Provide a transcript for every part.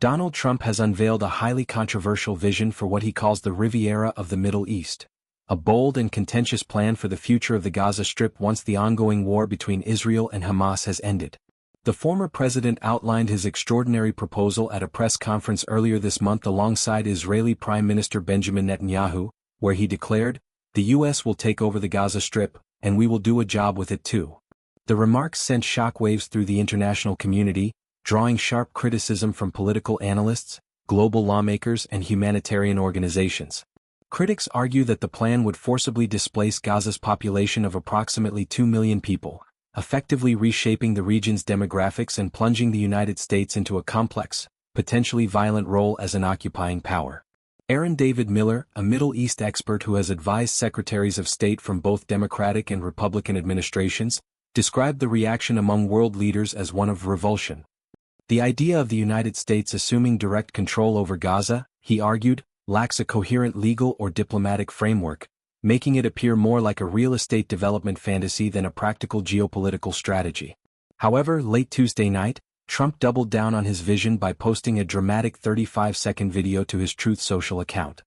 Donald Trump has unveiled a highly controversial vision for what he calls the Riviera of the Middle East, a bold and contentious plan for the future of the Gaza Strip once the ongoing war between Israel and Hamas has ended. The former president outlined his extraordinary proposal at a press conference earlier this month alongside Israeli Prime Minister Benjamin Netanyahu, where he declared, "The U.S. will take over the Gaza Strip, and we will do a job with it too." The remarks sent shockwaves through the international community, drawing sharp criticism from political analysts, global lawmakers, and humanitarian organizations. Critics argue that the plan would forcibly displace Gaza's population of approximately 2 million people, effectively reshaping the region's demographics and plunging the United States into a complex, potentially violent role as an occupying power. Aaron David Miller, a Middle East expert who has advised secretaries of state from both Democratic and Republican administrations, described the reaction among world leaders as one of revulsion. The idea of the United States assuming direct control over Gaza, he argued, lacks a coherent legal or diplomatic framework, making it appear more like a real estate development fantasy than a practical geopolitical strategy. However, late Tuesday night, Trump doubled down on his vision by posting a dramatic 35-second video to his Truth Social account.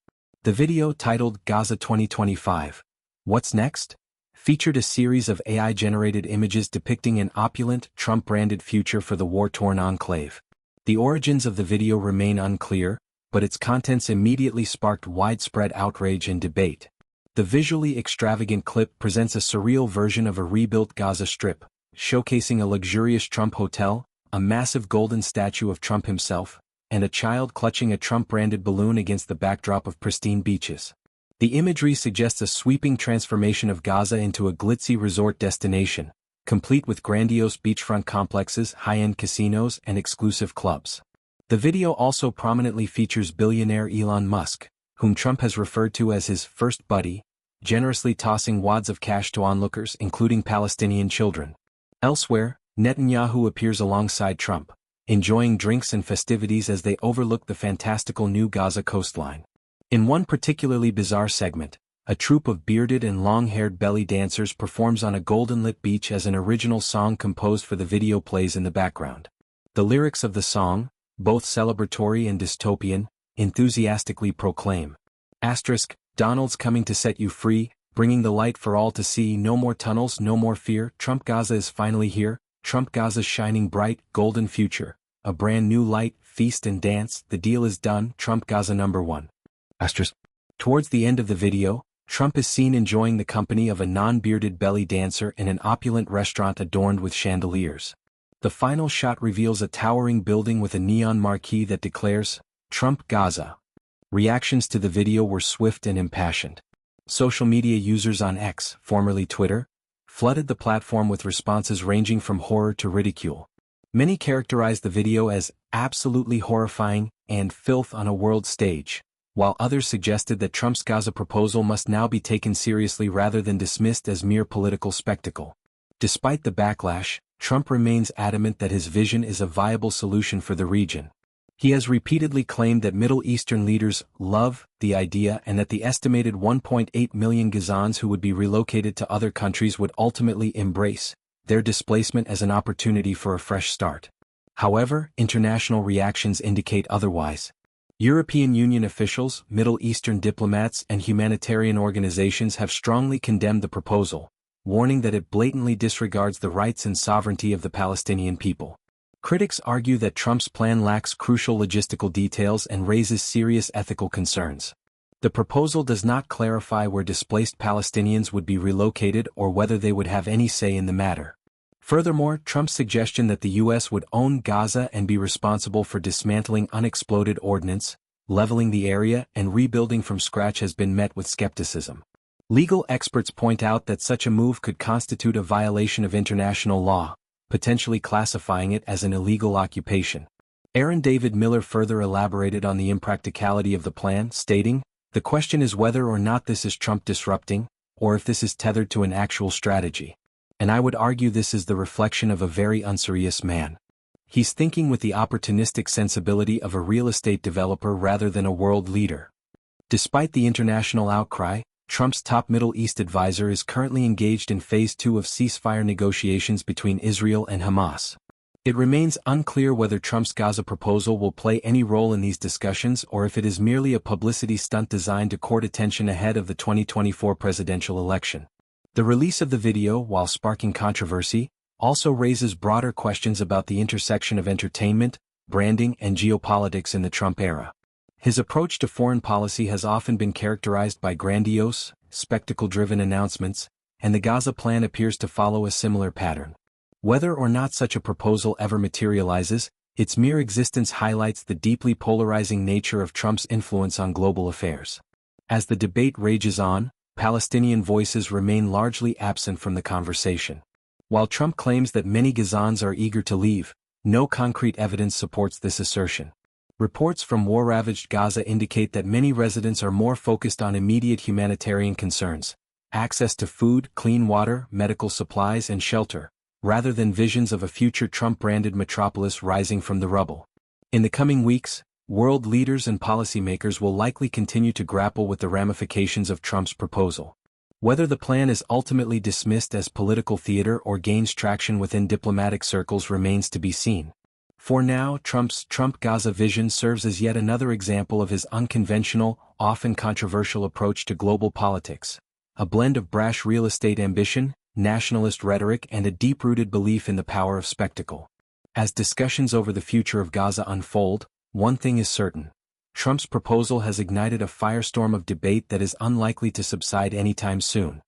The video, titled Gaza 2025, What's Next?, featured a series of AI-generated images depicting an opulent, Trump-branded future for the war-torn enclave. The origins of the video remain unclear, but its contents immediately sparked widespread outrage and debate. The visually extravagant clip presents a surreal version of a rebuilt Gaza Strip, showcasing a luxurious Trump hotel, a massive golden statue of Trump himself, and a child clutching a Trump-branded balloon against the backdrop of pristine beaches. The imagery suggests a sweeping transformation of Gaza into a glitzy resort destination, complete with grandiose beachfront complexes, high-end casinos, and exclusive clubs. The video also prominently features billionaire Elon Musk, whom Trump has referred to as his first buddy, generously tossing wads of cash to onlookers, including Palestinian children. Elsewhere, Netanyahu appears alongside Trump, enjoying drinks and festivities as they overlook the fantastical new Gaza coastline. In one particularly bizarre segment, a troupe of bearded and long-haired belly dancers performs on a golden-lit beach as an original song composed for the video plays in the background. The lyrics of the song, both celebratory and dystopian, enthusiastically proclaim, "Donald's coming to set you free, bringing the light for all to see, no more tunnels, no more fear, Trump Gaza is finally here, Trump Gaza's shining bright, golden future, a brand new light, feast and dance, the deal is done, Trump Gaza #1. Towards the end of the video, Trump is seen enjoying the company of a non-bearded belly dancer in an opulent restaurant adorned with chandeliers. The final shot reveals a towering building with a neon marquee that declares, Trump Gaza. Reactions to the video were swift and impassioned. Social media users on X, formerly Twitter, flooded the platform with responses ranging from horror to ridicule. Many characterized the video as absolutely horrifying and filth on a world stage, while others suggested that Trump's Gaza proposal must now be taken seriously rather than dismissed as mere political spectacle. Despite the backlash, Trump remains adamant that his vision is a viable solution for the region. He has repeatedly claimed that Middle Eastern leaders love the idea and that the estimated 1.8 million Gazans who would be relocated to other countries would ultimately embrace their displacement as an opportunity for a fresh start. However, international reactions indicate otherwise. European Union officials, Middle Eastern diplomats, and humanitarian organizations have strongly condemned the proposal, warning that it blatantly disregards the rights and sovereignty of the Palestinian people. Critics argue that Trump's plan lacks crucial logistical details and raises serious ethical concerns. The proposal does not clarify where displaced Palestinians would be relocated or whether they would have any say in the matter. Furthermore, Trump's suggestion that the U.S. would own Gaza and be responsible for dismantling unexploded ordnance, leveling the area, and rebuilding from scratch has been met with skepticism. Legal experts point out that such a move could constitute a violation of international law, potentially classifying it as an illegal occupation. Aaron David Miller further elaborated on the impracticality of the plan, stating, "The question is whether or not this is Trump disrupting, or if this is tethered to an actual strategy. And I would argue this is the reflection of a very unserious man. He's thinking with the opportunistic sensibility of a real estate developer rather than a world leader." Despite the international outcry, Trump's top Middle East advisor is currently engaged in Phase 2 of ceasefire negotiations between Israel and Hamas. It remains unclear whether Trump's Gaza proposal will play any role in these discussions or if it is merely a publicity stunt designed to court attention ahead of the 2024 presidential election. The release of the video, while sparking controversy, also raises broader questions about the intersection of entertainment, branding, and geopolitics in the Trump era. His approach to foreign policy has often been characterized by grandiose, spectacle-driven announcements, and the Gaza plan appears to follow a similar pattern. Whether or not such a proposal ever materializes, its mere existence highlights the deeply polarizing nature of Trump's influence on global affairs. As the debate rages on, Palestinian voices remain largely absent from the conversation. While Trump claims that many Gazans are eager to leave, no concrete evidence supports this assertion. Reports from war-ravaged Gaza indicate that many residents are more focused on immediate humanitarian concerns, access to food, clean water, medical supplies, and shelter, rather than visions of a future Trump-branded metropolis rising from the rubble. In the coming weeks, world leaders and policymakers will likely continue to grapple with the ramifications of Trump's proposal. Whether the plan is ultimately dismissed as political theater or gains traction within diplomatic circles remains to be seen. For now, Trump's Trump-Gaza vision serves as yet another example of his unconventional, often controversial approach to global politics, a blend of brash real estate ambition, nationalist rhetoric, and a deep-rooted belief in the power of spectacle. As discussions over the future of Gaza unfold, one thing is certain: Trump's proposal has ignited a firestorm of debate that is unlikely to subside anytime soon.